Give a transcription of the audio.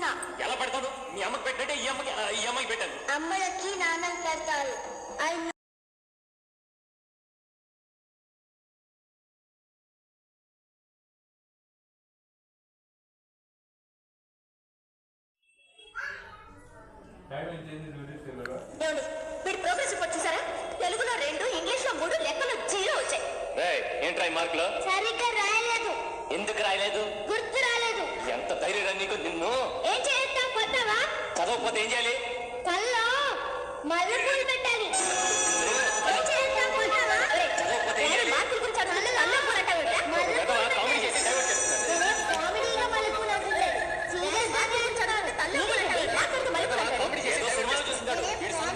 పెడుతున్నా. ఎలా పెడతాను? మీ అమ్మకి పెట్టంటే ఈ అమ్మకి పెట్టాను. అమ్మలకి నాన్నకి పెడతారు. మీరు ప్రోగ్రెస్ రిపోర్ట్ చూసారా? తెలుగులో 2, ఇంగ్లీష్లో 3, లెక్కలో 0 వచ్చాయి. ఏంట్రా ఈ మార్కులు? సరిగ్గా రాయలేదు. ఎందుకు రాయలేదు? గుర్తు రాలేదు. ఎంత ధైర్యం నీకు? నిన్ను ఏం చేస్తావు? కొత్తవా? చదవకపోతే ఏం చేయాలి? కల్లో మల్లెపూలు పెట్టాలి.